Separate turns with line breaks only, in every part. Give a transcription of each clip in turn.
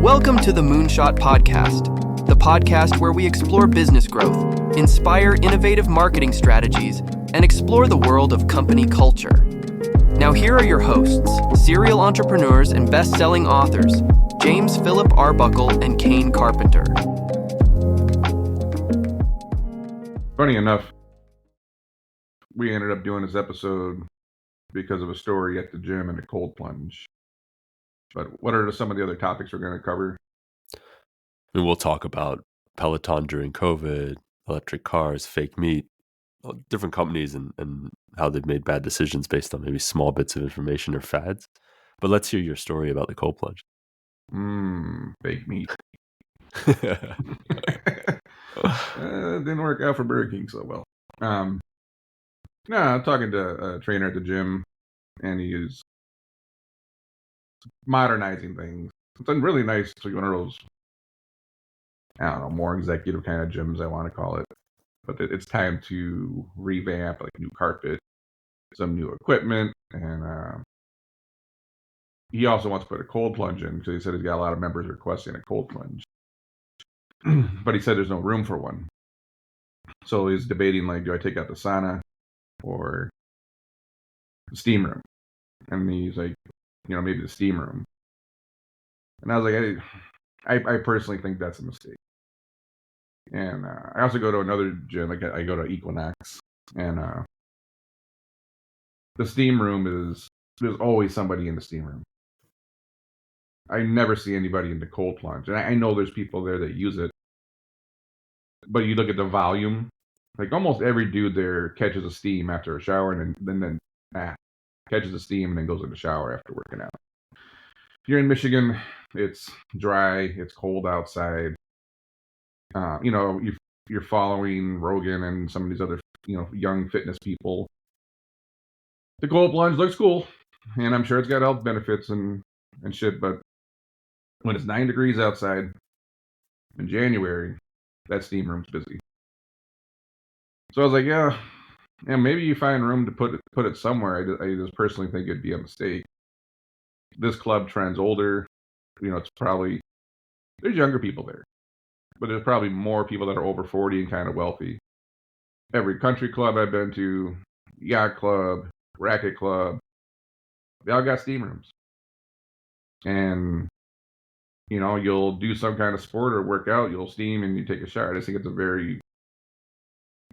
Welcome to the Moonshot Podcast, the podcast where we explore business growth, inspire innovative marketing strategies, and explore the world of company culture. Now here are your hosts, serial entrepreneurs and best-selling authors, James Philip Arbuckle and Kane Carpenter.
Funny enough, we ended up doing this episode because of a story at the gym and a cold plunge. But what are some of the other topics we're going to cover?
And we'll talk about Peloton during COVID, electric cars, fake meat, different companies and how they've made bad decisions based on maybe small bits of information or fads. But let's hear your story about the cold plunge.
Fake meat. Didn't work out for Burger King so well. I'm talking to a trainer at the gym, and he's modernizing things. It's been really nice to one of those, more executive kind of gyms, I want to call it. But it's time to revamp, like new carpet, some new equipment, and he also wants to put a cold plunge in because he said he's got a lot of members requesting a cold plunge. But he said there's no room for one. So he's debating, like, do I take out the sauna or the steam room? And he's like, maybe the steam room. And I was like, I personally think that's a mistake. And I also go to another gym, like I go to Equinox, and the steam room there's always somebody in the steam room. I never see anybody in the cold plunge. And I know there's people there that use it. But you look at the volume, like almost every dude there catches a steam after a shower and then catches a steam and then goes in the shower after working out. If you're in Michigan, it's dry, it's cold outside. You're following Rogan and some of these other, young fitness people. The cold plunge looks cool, and I'm sure it's got health benefits and shit, but when it's 9 degrees outside in January, that steam room's busy. So I was like, yeah, maybe you find room to put it somewhere. I just personally think it'd be a mistake. This club trends older. It's probably, there's younger people there, but there's probably more people that are over 40 and kind of wealthy. Every country club I've been to, yacht club, racket club, they all got steam rooms. And, you'll do some kind of sport or workout, you'll steam and you take a shower. I just think it's a very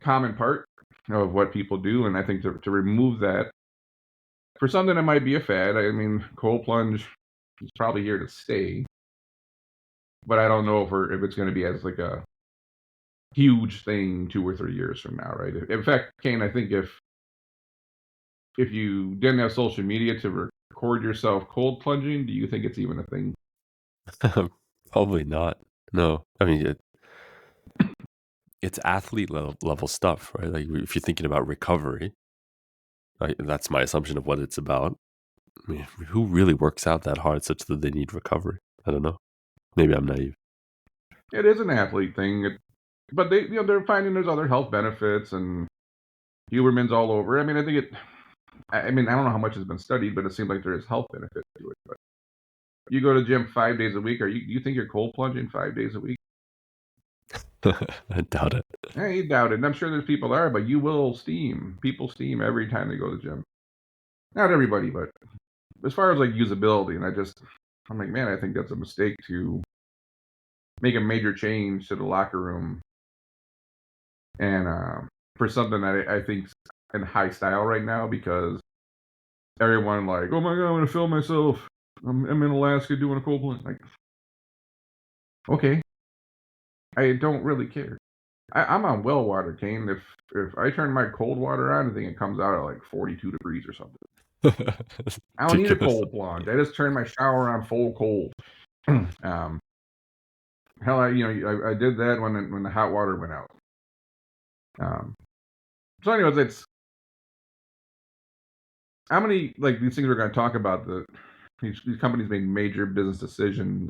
common part of what people do. And I think to remove that for something that might be a fad, I mean, cold plunge is probably here to stay. But I don't know if it's going to be as like a huge thing 2 or 3 years from now, right? In fact, Kane, I think if you didn't have social media to record yourself cold plunging, do you think it's even a thing?
Probably not. No. I mean, it's athlete level stuff, right? Like if you're thinking about recovery, that's my assumption of what it's about. I mean, who really works out that hard such that they need recovery? I don't know. Maybe I'm naive.
It is an athlete thing, but they're finding there's other health benefits and Huberman's all over. I mean, I think I don't know how much has been studied, but it seems like there is health benefits to it. But you go to the gym 5 days a week, do you think you're cold plunging 5 days a week?
I doubt it.
Yeah, you doubt it. And I'm sure there's people there, but you will steam. People steam every time they go to the gym. Not everybody, but as far as like usability, and I'm like, man, I think that's a mistake to make a major change to the locker room. And for something that I think's in high style right now, because everyone like, oh my God, I'm going to film myself. I'm in Alaska doing a cold plunge. Like, okay. I don't really care. I'm on well water, Kane. If I turn my cold water on, I think it comes out at like 42 degrees or something. I don't need a cold plunge. I just turn my shower on full cold. Hell, I did that when the hot water went out. So anyways, it's how many like these things we're going to talk about. These companies make major business decisions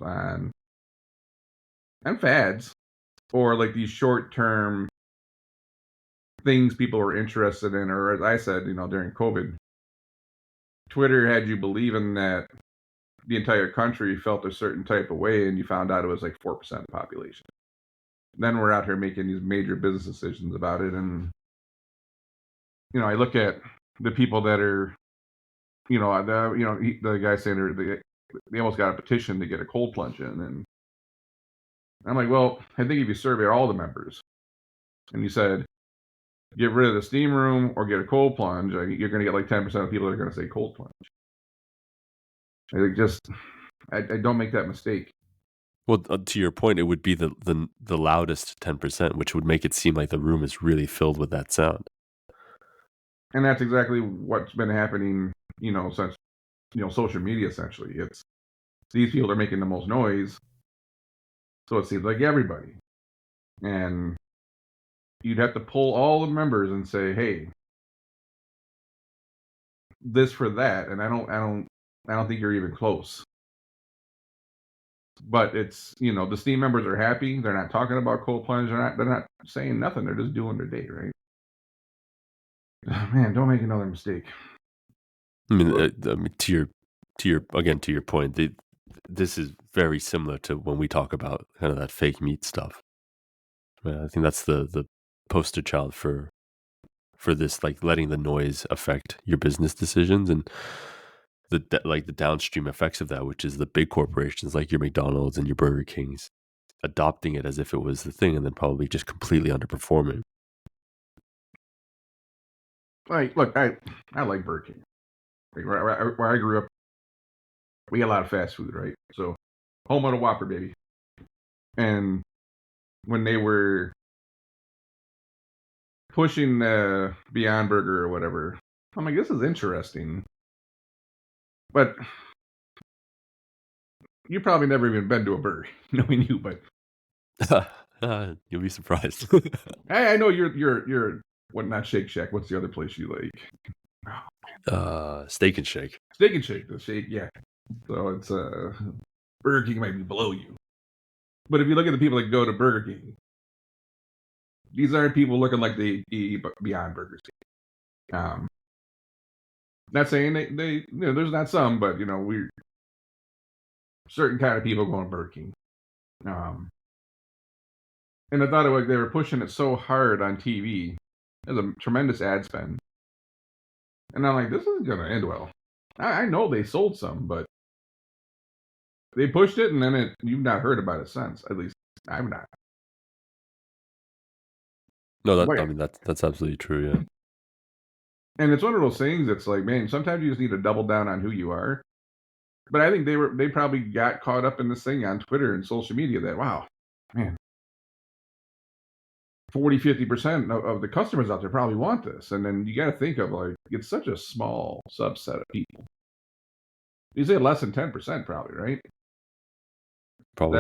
and fads, or like these short-term things people are interested in, or as I said, during COVID, Twitter had you believing that the entire country felt a certain type of way, and you found out it was like 4% of the population. Then we're out here making these major business decisions about it, and I look at the people that are, the guy saying they almost got a petition to get a cold plunge in, and I'm like, well, I think if you survey all the members, and you said, get rid of the steam room or get a cold plunge, you're going to get like 10% of people that are going to say cold plunge. I don't make that mistake.
Well, to your point, it would be the loudest 10%, which would make it seem like the room is really filled with that sound.
And that's exactly what's been happening, since, social media, essentially. It's these people are making the most noise, so it seems like everybody. And you'd have to pull all the members and say, hey, this for that, and I don't think you're even close. But it's, the Steam members are happy. They're not talking about cold plunge. They're not saying nothing. They're just doing their day, right? Man, don't make another mistake.
I mean, to your point, this is very similar to when we talk about kind of that fake meat stuff. Right? I think that's the poster child for this, like letting the noise affect your business decisions and the downstream effects of that, which is the big corporations like your McDonald's and your Burger Kings adopting it as if it was the thing, and then probably just completely underperforming.
Like, look, I like Burger King. Like, where I grew up, we had a lot of fast food, right? So, home of the Whopper, baby. And when they were pushing the Beyond Burger or whatever, I'm like, this is interesting. But you probably never even been to a burger, knowing you, but
you'll be surprised.
I know you're what, not Shake Shack. What's the other place you like?
Steak and Shake.
Steak and Shake, the Shake, yeah. So it's Burger King might be below you. But if you look at the people that go to Burger King, these aren't people looking like they eat Beyond Burgers. Not saying they there's not some, but we're certain kind of people going to Burger King. And I thought they were pushing it so hard on TV. There's a tremendous ad spend. And I'm like, this isn't going to end well. I know they sold some, but they pushed it, and then you've not heard about it since. At least I've not.
No, I mean that's absolutely true. Yeah.
And it's one of those things that's like, man, sometimes you just need to double down on who you are. But I think they probably got caught up in this thing on Twitter and social media that, wow, man, 40-50% of the customers out there probably want this. And then you got to think of, like, it's such a small subset of people. You say less than 10% probably, right?
Probably.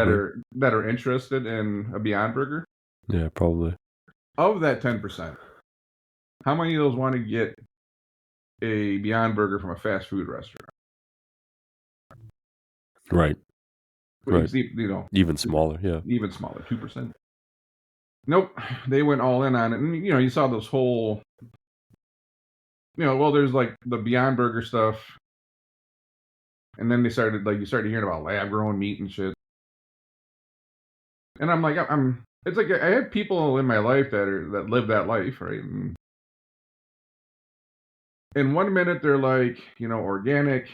That are interested in a Beyond Burger.
Yeah, probably.
Of that 10%, how many of those want to get a Beyond Burger from a fast food restaurant?
Right. Right. Even smaller, yeah.
Even smaller, 2%. Nope, they went all in on it. And, you saw those whole, well, there's like the Beyond Burger stuff. And then you started hearing about lab-grown meat and shit. And I'm like, it's like I have people in my life that live that life, right? And in 1 minute, they're like, organic,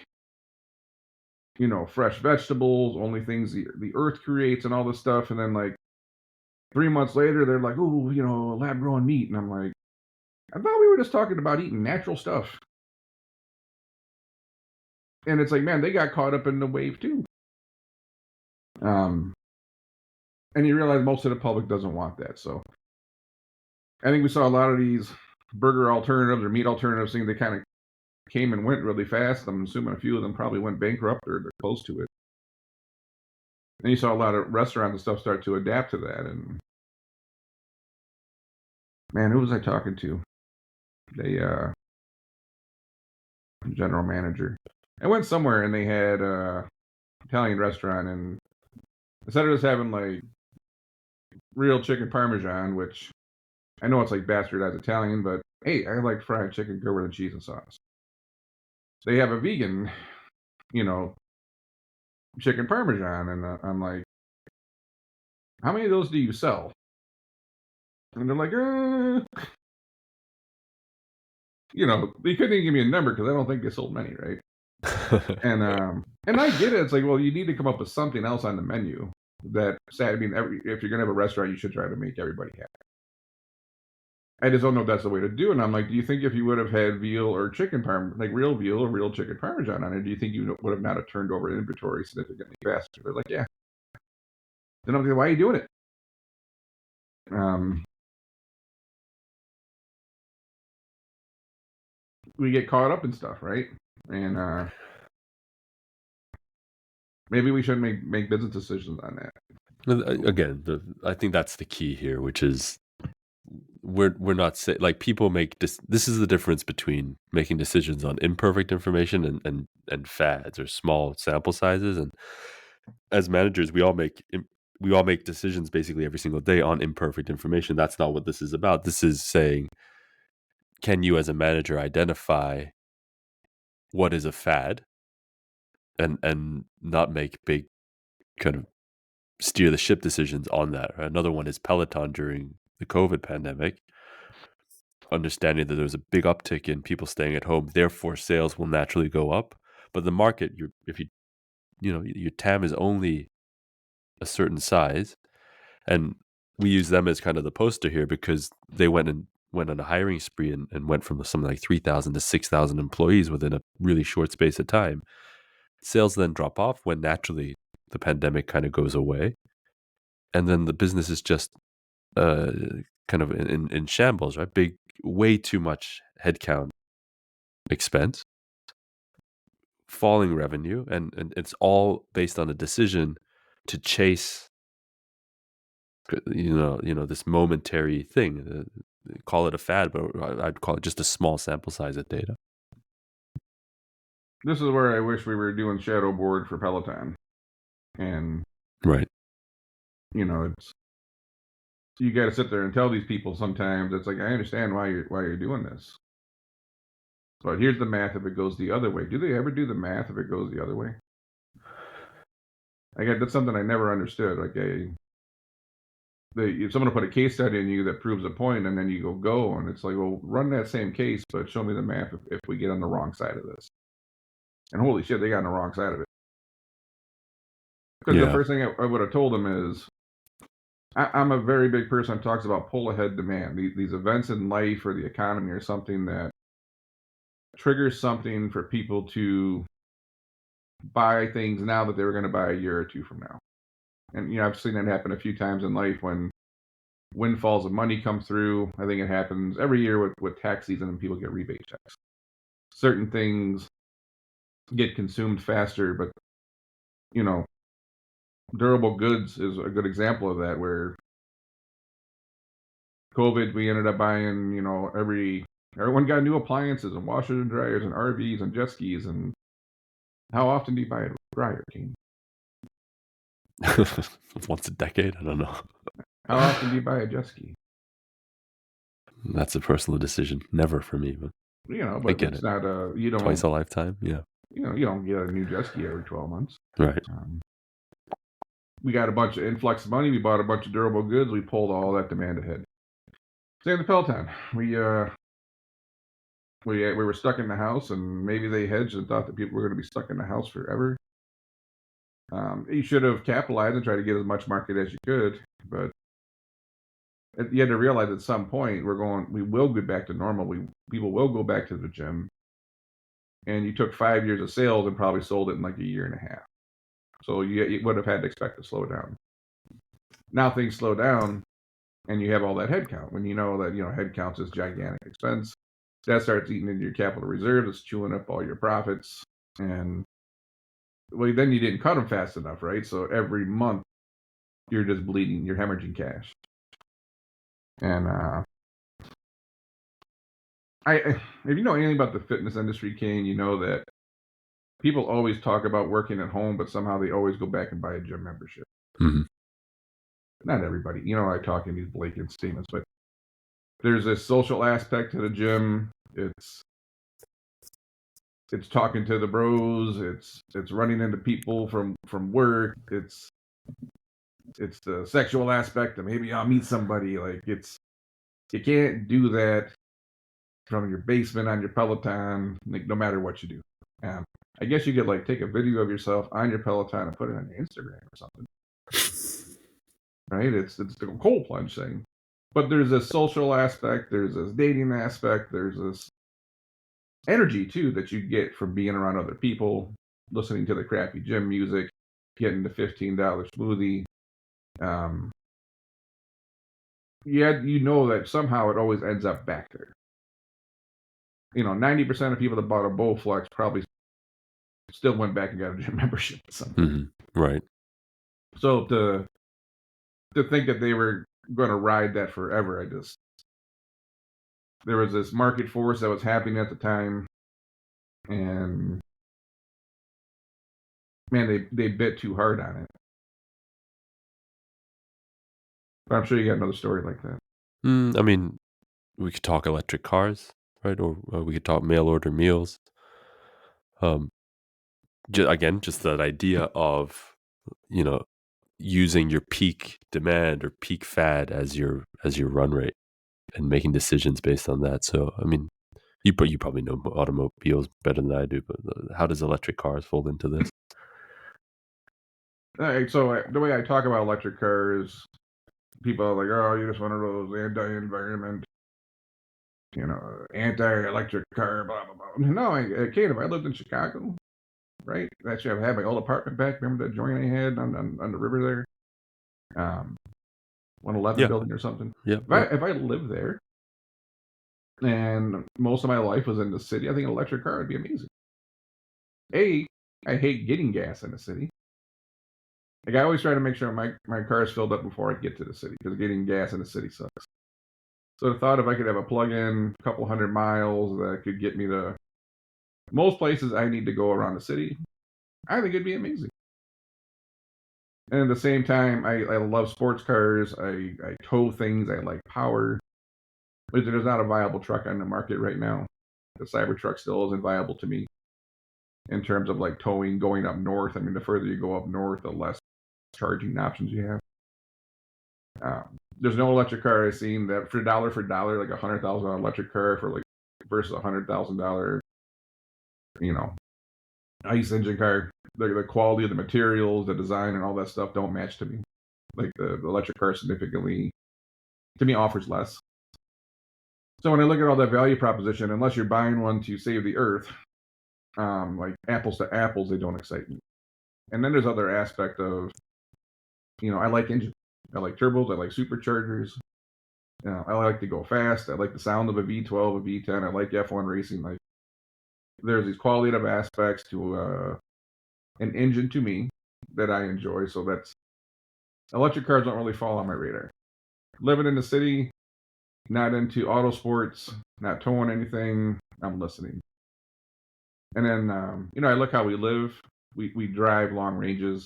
fresh vegetables, only things the earth creates and all this stuff. And then, like, 3 months later, they're like, ooh, lab-grown meat. And I'm like, I thought we were just talking about eating natural stuff. And it's like, man, they got caught up in the wave too. And you realize most of the public doesn't want that. So I think we saw a lot of these burger alternatives or meat alternatives things. They kind of came and went really fast. I'm assuming a few of them probably went bankrupt or they're close to it. And you saw a lot of restaurants and stuff start to adapt to that. And man, who was I talking to? They general manager. I went somewhere and they had Italian restaurant, and instead of just having like real chicken parmesan, which I know it's like bastardized Italian, but hey, I like fried chicken covered in cheese and sauce. They have a vegan, chicken parmesan, and I'm like, how many of those do you sell? And they're like, you know, they couldn't even give me a number because I don't think they sold many, right? And I get it. It's like, well, you need to come up with something else on the menu that, I mean, if you're gonna have a restaurant, you should try to make everybody happy. I just don't know if that's the way to do it. And I'm like, do you think if you would have had veal or chicken like real veal or real chicken parmesan on it, do you think you would have not have turned over inventory significantly faster? They're like, yeah. Then I'm like, why are you doing it? We get caught up in stuff, right? And maybe we should make business decisions on that.
Again, I think that's the key here, which is we're not like people make this is the difference between making decisions on imperfect information and fads or small sample sizes. And as managers, we all make decisions basically every single day on imperfect information. That's not what this is about. This is saying, can you as a manager identify what is a fad and not make big kind of steer the ship decisions on that. Another one is Peloton during the COVID pandemic, understanding that there was a big uptick in people staying at home, therefore sales will naturally go up. But the market, if your TAM is only a certain size, and we use them as kind of the poster here because they went on a hiring spree and went from something like 3,000 to 6,000 employees within a really short space of time. Sales then drop off when naturally the pandemic kind of goes away. And then the business is just kind of in shambles, right? Way too much headcount expense, falling revenue, and it's all based on a decision to chase, this momentary thing. Call it a fad, but I'd call it just a small sample size of data.
This is where I wish we were doing shadow board for Peloton, and
right,
it's. You got to sit there and tell these people sometimes. It's like, I understand why you're doing this, but here's the math if it goes the other way. Do they ever do the math if it goes the other way? That's something I never understood. Like, if someone put a case study in you that proves a point, and then you go, and it's like, well, run that same case, but show me the math if we get on the wrong side of this. And holy shit, they got on the wrong side of it. Because the first thing I would have told them is, I'm a very big person that talks about pull ahead demand. These events in life or the economy or something that triggers something for people to buy things now that they were going to buy a year or two from now. And, I've seen that happen a few times in life when windfalls of money come through. I think it happens every year with tax season and people get rebate checks. Certain things get consumed faster, but, durable goods is a good example of that, where COVID, we ended up buying, everyone got new appliances and washers and dryers and RVs and jet skis. And how often do you buy a dryer, Kane?
Once a decade? I don't know.
How often do you buy a jet ski?
That's a personal decision. Never for me, but
but I get it's not you don't
twice a lifetime. Yeah.
You don't get a new jet ski every 12 months.
Right.
We got a bunch of influx of money. We bought a bunch of durable goods. We pulled all that demand ahead. Same with Peloton. We were stuck in the house, and maybe they hedged and thought that people were going to be stuck in the house forever. You should have capitalized and tried to get as much market as you could, but you had to realize at some point we will get back to normal. People will go back to the gym, and you took 5 years of sales and probably sold it in like a year and a half. So you would have had to expect to slow down. Now things slow down, and you have all that headcount. When you know that headcount is gigantic expense, that starts eating into your capital reserves. It's chewing up all your profits, and then you didn't cut them fast enough, right? So every month you're just bleeding, you're hemorrhaging cash. And if you know anything about the fitness industry, Kane, you know that people always talk about working at home, but somehow they always go back and buy a gym membership.
Mm-hmm.
Not everybody. I talk in these blatant statements, but there's a social aspect to the gym. It's talking to the bros. It's running into people from work. It's the sexual aspect of maybe I'll meet somebody. Like you can't do that from your basement on your Peloton, like no matter what you do. I guess you could like take a video of yourself on your Peloton and put it on your Instagram or something. Right? It's the cold plunge thing. But there's this social aspect, there's this dating aspect, there's this energy too that you get from being around other people, listening to the crappy gym music, getting the $15 smoothie. Yeah, you know that somehow it always ends up back there. 90% of people that bought a Bowflex probably still went back and got a gym membership at some point.
Mm-hmm. Right.
So to think that they were going to ride that forever, there was this market force that was happening at the time, and man, they bit too hard on it. But I'm sure you got another story like that.
I mean, we could talk electric cars, right? Or we could talk mail order meals. Again, just that idea of, using your peak demand or peak fad as your run rate and making decisions based on that. So, I mean, you probably know automobiles better than I do, but how does electric cars fold into this?
All right, so the way I talk about electric cars, people are like, "Oh, you're just one of those anti-environment, anti-electric car, blah blah blah." No, Kate, if I lived in Chicago, right? Actually, I had my old apartment back. Remember that joint I had on the river there? 111 building or something.
Yeah.
If I lived there and most of my life was in the city, I think an electric car would be amazing. I hate getting gas in the city. Like I always try to make sure my car is filled up before I get to the city, because getting gas in the city sucks. So the thought if I could have a plug-in, a couple 100 miles that could get me to most places I need to go around the city, I think it'd be amazing. And at the same time, I love sports cars. I tow things. I like power. But there's not a viable truck on the market right now. The Cybertruck still isn't viable to me in terms of like towing going up north. I mean, the further you go up north, the less charging options you have. There's no electric car I've seen that for dollar, like $100,000 electric car versus $100,000, ICE engine car. The quality of the materials, the design, and all that stuff don't match to me. Like the electric car significantly, to me, offers less. So when I look at all that value proposition, unless you're buying one to save the earth, like apples to apples, they don't excite me. And then there's other aspect of, I like engines. I like turbos. I like superchargers. I like to go fast. I like the sound of a V12, a V10. I like F1 racing. Like there's these qualitative aspects to an engine to me that I enjoy. So that's electric cars don't really fall on my radar. Living in the city, not into auto sports, not towing anything, I'm listening. And then, I look how we live. We drive long ranges.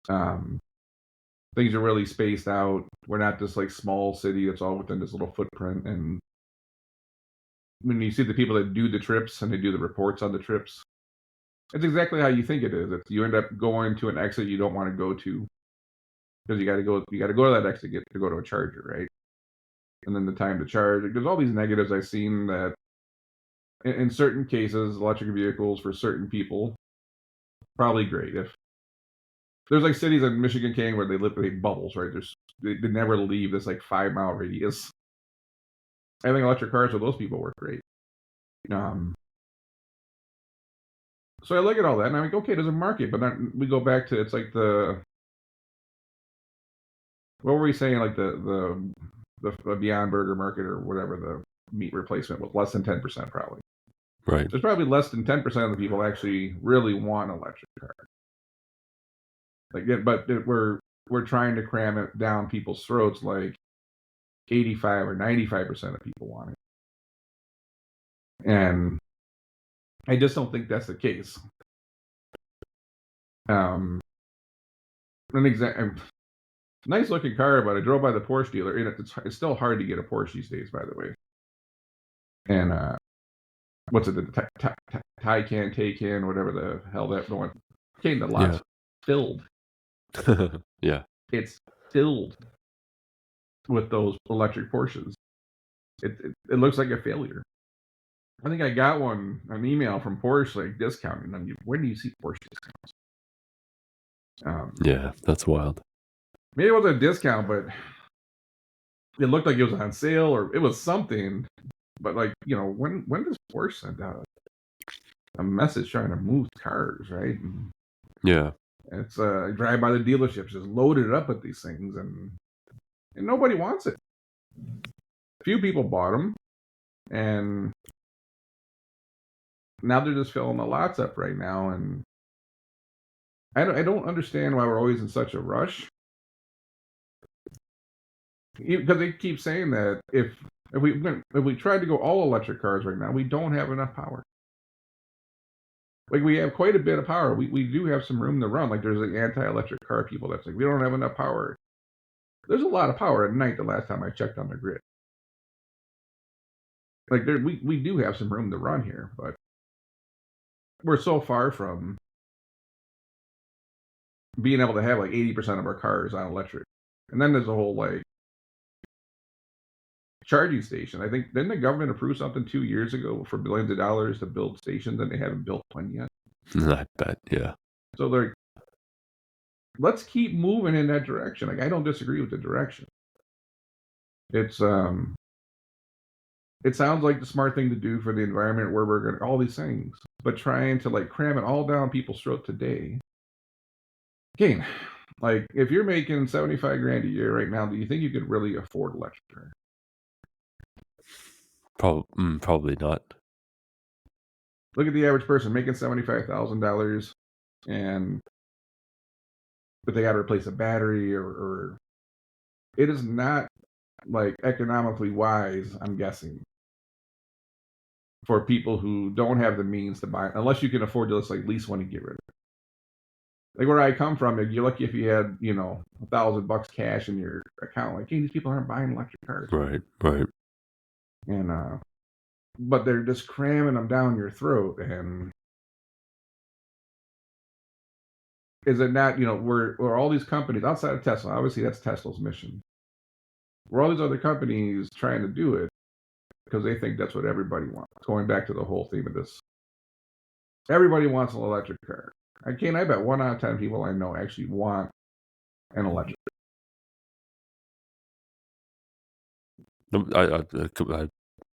Things are really spaced out. We're not this like small city that's all within this little footprint. And when you see the people that do the trips and they do the reports on the trips, it's exactly how you think it is. You end up going to an exit you don't want to go to because you got to go to that exit to go to a charger, right? And then the time to charge. There's all these negatives I've seen that in certain cases, electric vehicles for certain people, probably great. If there's like cities in Michigan, Kane, where they liquidate bubbles, right? They never leave this like 5-mile radius. I think electric cars for those people work great. So I look at all that and I'm like, okay, there's a market, but then we go back to, it's like what were we saying? Like the Beyond Burger market or whatever, the meat replacement was less than 10% probably.
Right.
There's probably less than 10% of the people actually really want an electric car. But we're trying to cram it down people's throats like 85 or 95% of people want it. And I just don't think that's the case. An nice looking car, but I drove by the Porsche dealer. It's still hard to get a Porsche these days, by the way. And what's it, the Taycan, Taycan, whatever the hell that one. Kane, the lot's filled.
Yeah.
It's filled with those electric Porsches. It looks like a failure. I think I got an email from Porsche like discounting them. When do you see Porsche discounts?
Yeah, that's wild.
Maybe it wasn't a discount, but it looked like it was on sale or it was something. But like, when does Porsche send out a message trying to move cars, right? And
Yeah.
it's I drive by the dealerships, just loaded up with these things, and nobody wants it. Few people bought them, and now they're just filling the lots up right now. And I don't understand why we're always in such a rush. Because they keep saying that if we tried to go all electric cars right now, we don't have enough power. Like, we have quite a bit of power. We do have some room to run. Like, there's like anti-electric car people that's like, we don't have enough power. There's a lot of power at night the last time I checked on the grid. Like, we do have some room to run here, but we're so far from being able to have like 80% of our cars on electric. And then there's a whole like charging station. I think, didn't the government approve something 2 years ago for billions of dollars to build stations, and they haven't built one yet?
I bet, yeah.
So they're, let's keep moving in that direction. Like, I don't disagree with the direction. It's it sounds like the smart thing to do for the environment, where we're going to all these things, but trying to like cram it all down people's throat today. Again, like, if you're making $75,000 a year right now, do you think you could really afford electric car?
Probably not.
Look at the average person making $75,000, but they got to replace a battery, or it is not like economically wise, I'm guessing, for people who don't have the means to buy, unless you can afford to just like lease one and get rid of it. Like, where I come from, you're lucky if you had $1,000 cash in your account. Like, hey, these people aren't buying electric cars,
right.
And but they're just cramming them down your throat. And is it not, where all these companies outside of Tesla, obviously that's Tesla's mission, where all these other companies trying to do it because they think that's what everybody wants. Going back to the whole theme of this, everybody wants an electric car. I bet 1 out of 10 people I know actually want an electric.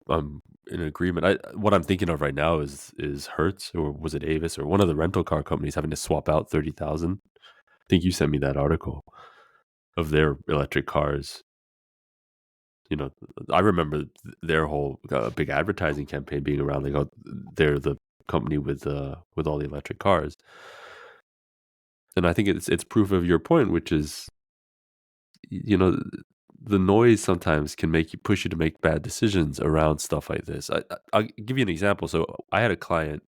I'm in agreement. What I'm thinking of right now is Hertz, or was it Avis, or one of the rental car companies having to swap out 30,000. I think you sent me that article of their electric cars. I remember their whole big advertising campaign being around, like, oh, they're the company with all the electric cars. And I think it's proof of your point, which is, the noise sometimes can push you to make bad decisions around stuff like this. I'll give you an example. So I had a client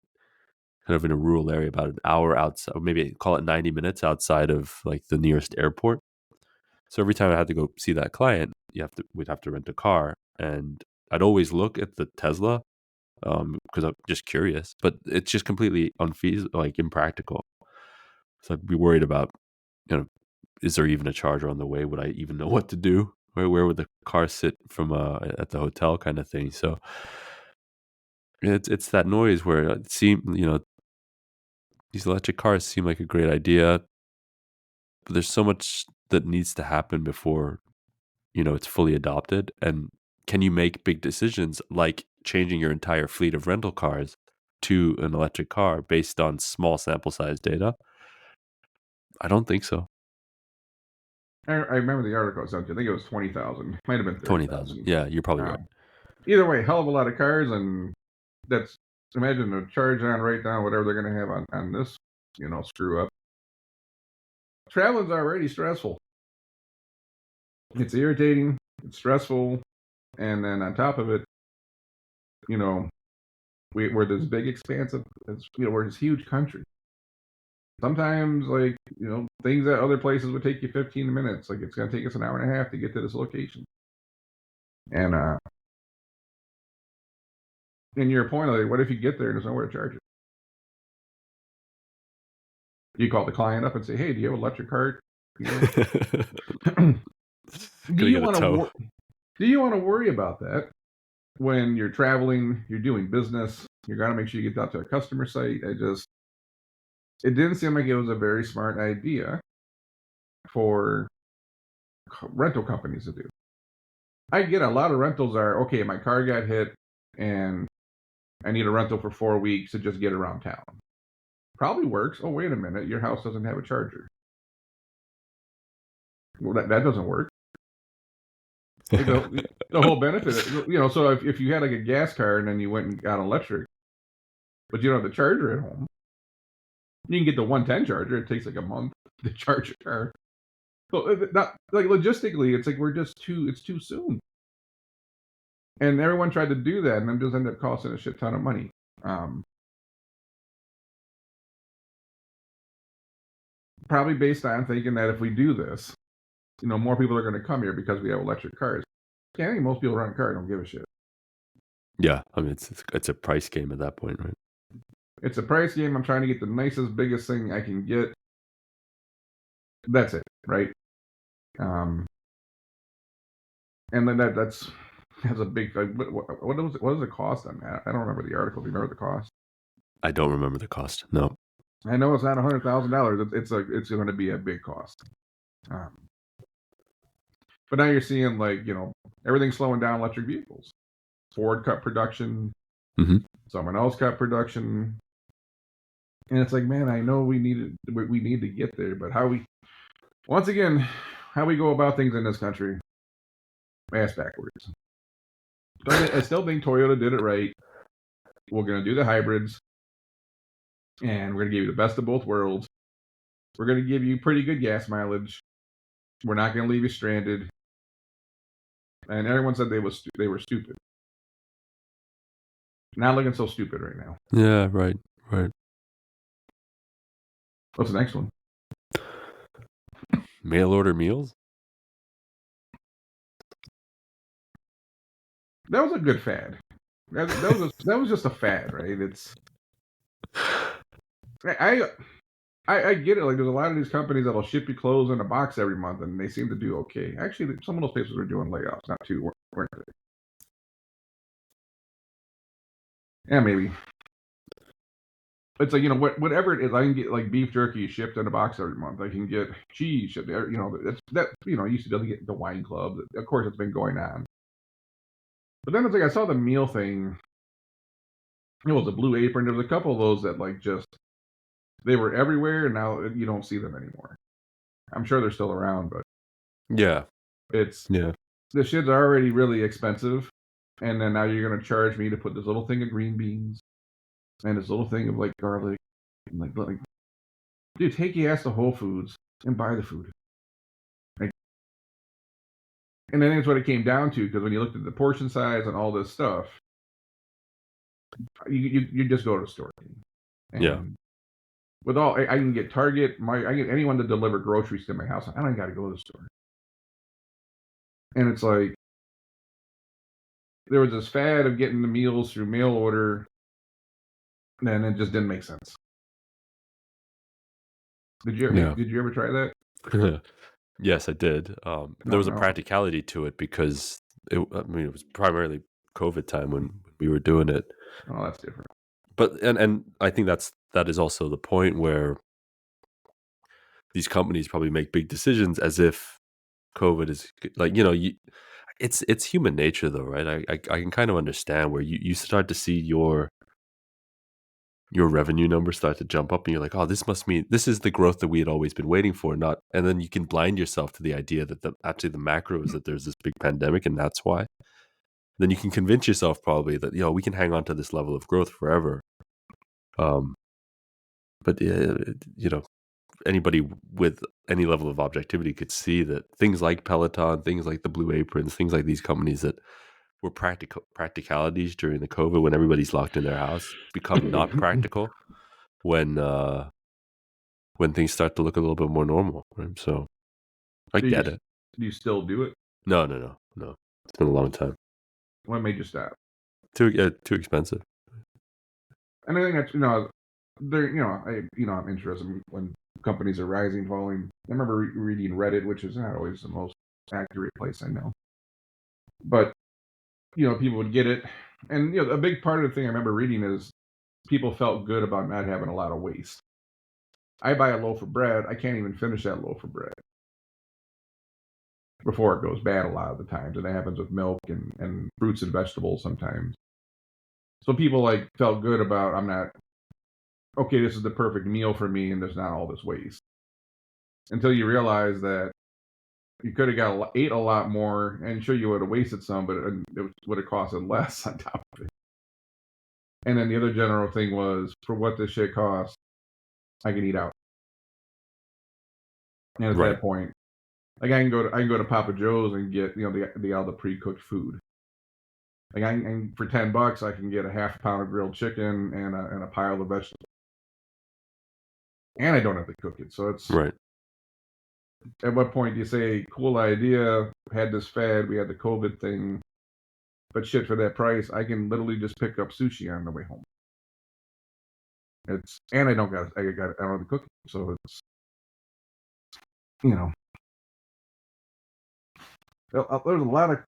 kind of in a rural area, about an hour outside, or maybe call it 90 minutes outside of like the nearest airport. So every time I had to go see that client, we'd have to rent a car, and I'd always look at the Tesla because I'm just curious, but it's just completely unfeasible, like impractical. So I'd be worried about, is there even a charger on the way? Would I even know what to do? Where would the car sit from at the hotel, kind of thing? So it's that noise where it these electric cars seem like a great idea, but there's so much that needs to happen before it's fully adopted. And can you make big decisions like changing your entire fleet of rental cars to an electric car based on small sample size data? I don't think so.
I remember the article. I think it was 20,000. Might have been
20,000. Yeah, you're probably right.
Either way, hell of a lot of cars, and that's, imagine the charge on right now, whatever they're going to have on this, screw up. Traveling's already stressful. It's irritating. It's stressful, and then on top of it, we're this big expansive. We're this huge country. Sometimes, like, things that other places would take you 15 minutes, like, it's going to take us an hour and a half to get to this location. And And your point, like, what if you get there and there's nowhere to charge it? You call the client up and say, "Hey, do you have an electric cart? Do you want to? Do you want to worry about that when you're traveling, you're doing business, you're gonna make sure you get out to a customer site?" It didn't seem like it was a very smart idea for rental companies to do. I get a lot of rentals are, okay, my car got hit and I need a rental for 4 weeks to just get around town. Probably works. Oh, wait a minute, your house doesn't have a charger. Well, that doesn't work. The whole benefit, so if you had like a gas car and then you went and got electric, but you don't have the charger at home, you can get the 110 charger. It takes like a month to charge your car. So not like logistically, it's like it's too soon. And everyone tried to do that, and it just ended up costing a shit ton of money. Probably based on thinking that if we do this, more people are going to come here because we have electric cars. I think most people run a car don't give a shit.
Yeah, I mean it's a price game at that point, right?
It's a price game. I'm trying to get the nicest, biggest thing I can get. That's it, right? And then that's a big. What is the cost on that? I don't remember the article. Do you remember the cost?
I don't remember the cost. No.
I know it's not $100,000. It's going to be a big cost. But now you're seeing everything's slowing down electric vehicles. Ford cut production.
Mm-hmm.
Someone else cut production. And it's like, man, I know we need to get there, but how we go about things in this country, ass backwards. I still think Toyota did it right. We're going to do the hybrids, and we're going to give you the best of both worlds. We're going to give you pretty good gas mileage. We're not going to leave you stranded. And everyone said they were stupid. Not looking so stupid right now.
Yeah, right.
What's the next one?
Mail order meals?
That was a good fad. That was just a fad, right? I get it. Like, there's a lot of these companies that'll ship you clothes in a box every month, and they seem to do okay. Actually, some of those places are doing layoffs. Not too, weren't they? Yeah, maybe. It's like, whatever it is, I can get like beef jerky shipped in a box every month. I can get cheese shipped. I used to be able to get the wine club. Of course, it's been going on. But then it's like I saw the meal thing. It was a Blue Apron. There was a couple of those that they were everywhere, and now you don't see them anymore. I'm sure they're still around, but
yeah,
the shit's already really expensive, and then now you're gonna charge me to put this little thing of green beans and this little thing of like garlic, and like dude, take your ass to Whole Foods and buy the food. And then that's what it came down to, because when you looked at the portion size and all this stuff, you just go to the store. And with all, I can get Target, I get anyone to deliver groceries to my house. I don't got to go to the store. And it's like, there was this fad of getting the meals through mail order, and it just didn't make sense. Did you ever try that?
Yes, I did. There was a practicality to it because it was primarily COVID time when we were doing it.
Oh, that's different.
But and I think that is also the point where these companies probably make big decisions as if COVID is like, it's human nature though, right? I can kind of understand where you start to see your revenue numbers start to jump up and you're like, oh, this must mean this is the growth that we had always been waiting for. And then you can blind yourself to the idea that actually the macro is that there's this big pandemic and that's why. Then you can convince yourself probably that, we can hang on to this level of growth forever. But anybody with any level of objectivity could see that things like Peloton, things like the Blue Aprons, things like these companies that were practicalities during the COVID when everybody's locked in their house become not practical when things start to look a little bit more normal. Right? So I get it.
Do you still do it?
No. It's been a long time.
What made you stop?
Too expensive.
And I think that's I'm interested when companies are rising, falling. I remember reading Reddit, which is not always the most accurate place I know, but people would get it, and a big part of the thing I remember reading is people felt good about not having a lot of waste. I buy a loaf of bread, I can't even finish that loaf of bread before it goes bad a lot of the times, and that happens with milk and fruits and vegetables sometimes. So people felt good about, I'm not, okay, this is the perfect meal for me and there's not all this waste. Until you realize that you could have ate a lot more, and sure you would have wasted some, but it would have costed less on top of it. And then the other general thing was, for what this shit costs, I can eat out. And at that point, I can go to Papa Joe's and get all the pre-cooked food. For $10, I can get a half pound of grilled chicken and a pile of vegetables, and I don't have to cook it. So it's
right.
At what point do you say, cool idea, had this fad, we had the COVID thing, but shit, for that price, I can literally just pick up sushi on the way home. And I don't have to cook it, so it's there's a lot of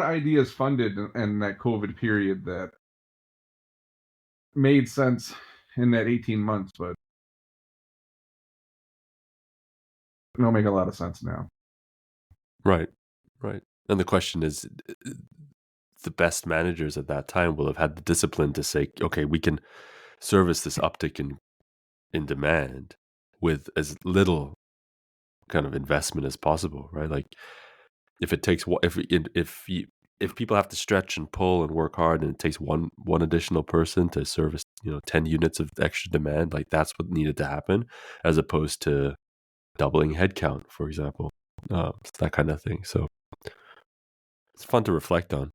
ideas funded in that COVID period that made sense in that 18 months, but don't make a lot of sense now.
Right. And the question is, the best managers at that time will have had the discipline to say, okay, we can service this uptick in demand with as little kind of investment as possible, right? Like, if it takes if people have to stretch and pull and work hard, and it takes one additional person to service 10 units of extra demand, like that's what needed to happen, as opposed to doubling headcount, for example. It's that kind of thing. So it's fun to reflect on.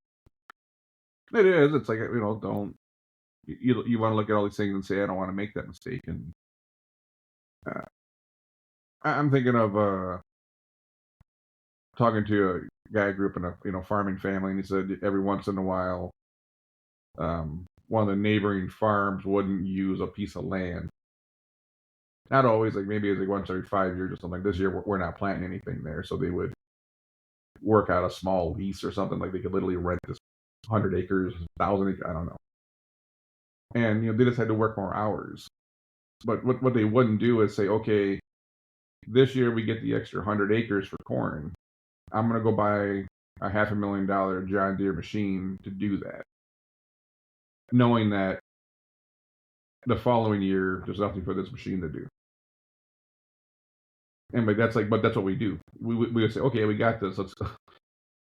It is. It's like, don't you want to look at all these things and say, I don't want to make that mistake. And I'm thinking of talking to a guy I grew up in a farming family, and he said every once in a while, one of the neighboring farms wouldn't use a piece of land. Not always, maybe it's once every 5 years or something. This year we're not planting anything there, so they would work out a small lease or something. Like they could literally rent this 100 acres, 1,000 acres, I don't know. And they just had to work more hours. But what they wouldn't do is say, okay, this year we get the extra 100 acres for corn. I'm gonna go buy a $500,000 John Deere machine to do that, knowing that the following year there's nothing for this machine to do. And that's what we do. We would say, okay, we got this. Let's go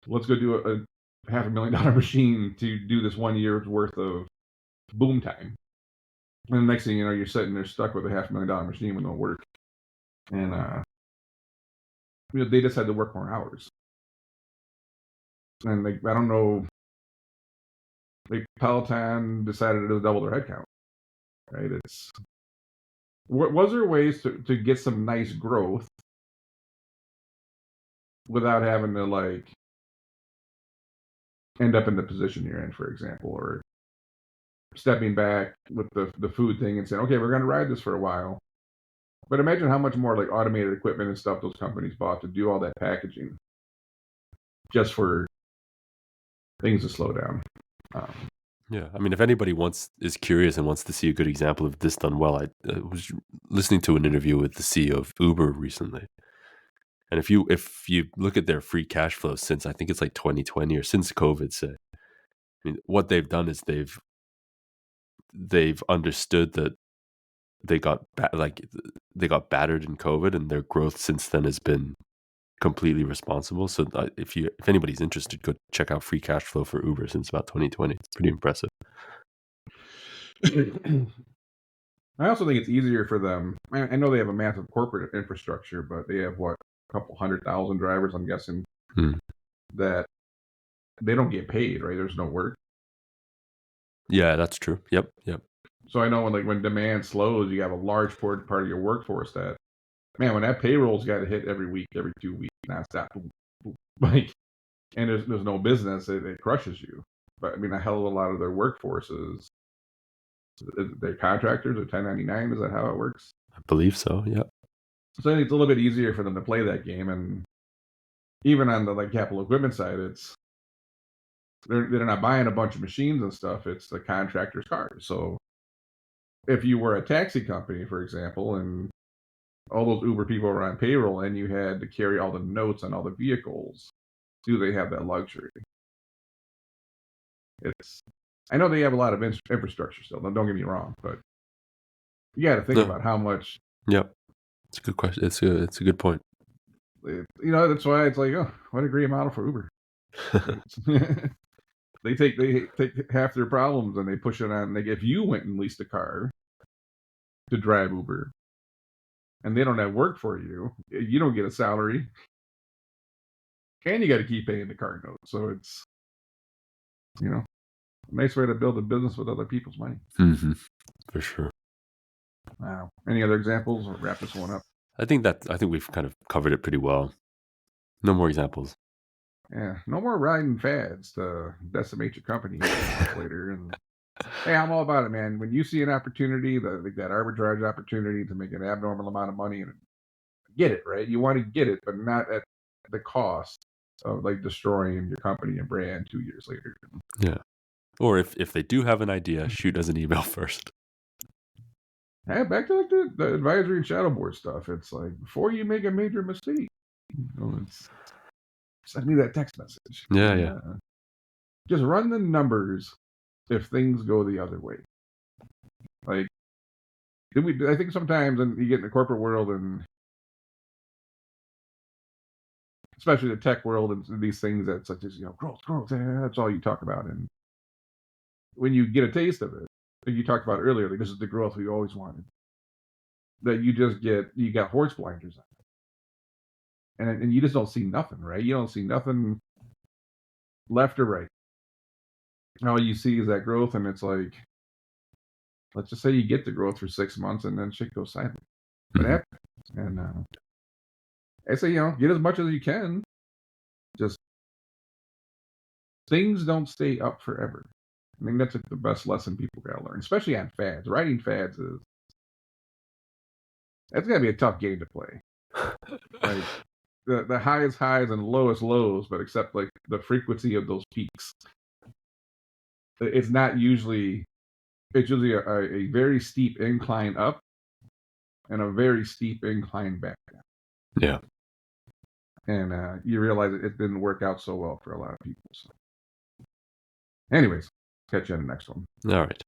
do a $500,000 machine to do this 1 year's worth of boom time. And the next thing you know, you're sitting there stuck with a $500,000 machine with no work. And they just had to work more hours. And I don't know, Peloton decided to double their headcount. Right? Was there ways to get some nice growth without having to end up in the position you're in, for example, or stepping back with the food thing and saying, okay, we're going to ride this for a while. But imagine how much more automated equipment and stuff those companies bought to do all that packaging just for things to slow down.
Yeah, I mean, if anybody is curious and wants to see a good example of this done well, I was listening to an interview with the CEO of Uber recently, and if you look at their free cash flow since, I think it's 2020 or since COVID, say, I mean, what they've done is they've understood that they got battered in COVID, and their growth since then has been completely responsible. So if anybody's interested, go check out free cash flow for Uber since about 2020. It's pretty impressive.
I also think it's easier for them. I know they have a massive corporate infrastructure, but they have a couple 100,000 drivers, I'm guessing, that they don't get paid, right? There's no work.
Yeah, that's true. Yep.
So I know when demand slows, you have a large part of your workforce that, man, when that payroll's got to hit every week, every 2 weeks, nonstop, and there's no business, it crushes you. but I mean, a hell of a lot of their workforce is they're contractors or 1099. Is that how it works?
I believe so. Yeah.
So I think it's a little bit easier for them to play that game, and even on the like capital equipment side, they're not buying a bunch of machines and stuff. It's the contractor's cars. So if you were a taxi company, for example, and all those Uber people were on payroll, and you had to carry all the notes on all the vehicles, do they have that luxury? I know they have a lot of infrastructure still. Don't get me wrong, but you got to think about how much.
Yep, it's a good question. It's a good point.
That's why it's like, oh, what a great model for Uber. They take half their problems and they push it on. Like if you went and leased a car to drive Uber, and they don't have work for you, you don't get a salary, and you got to keep paying the car note. So it's a nice way to build a business with other people's money.
Mm-hmm. For sure.
Wow. Any other examples? We'll wrap this one up.
I think we've kind of covered it pretty well. No more examples.
Yeah, no more riding fads to decimate your company later. And hey, I'm all about it, man. When you see an opportunity, that arbitrage opportunity to make an abnormal amount of money, and get it, right? You want to get it, but not at the cost of like destroying your company and brand 2 years later.
Yeah. Or if they do have an idea, shoot us an email first.
Hey, back to like the advisory and shadow board stuff. It's like before you make a major mistake, it's send me that text message.
Yeah.
Just run the numbers if things go the other way. Like, I think sometimes when you get in the corporate world and especially the tech world and these things that's such as growth, that's all you talk about. And when you get a taste of it, like you talked about earlier, like this is the growth we always wanted. That you got horse blinders on, and you just don't see nothing, right? You don't see nothing left or right. All you see is that growth, and it's like, let's just say you get the growth for 6 months, and then shit goes silent. What happens? And I say, get as much as you can. Just things don't stay up forever. I think that's the best lesson people gotta learn, especially on fads. Writing fads that's gotta be a tough game to play. Like the highest highs and lowest lows, but except like the frequency of those peaks. It's usually a very steep incline up and a very steep incline back down.
Yeah.
And you realize it didn't work out so well for a lot of people. So. Anyways, catch you in the next one.
All right.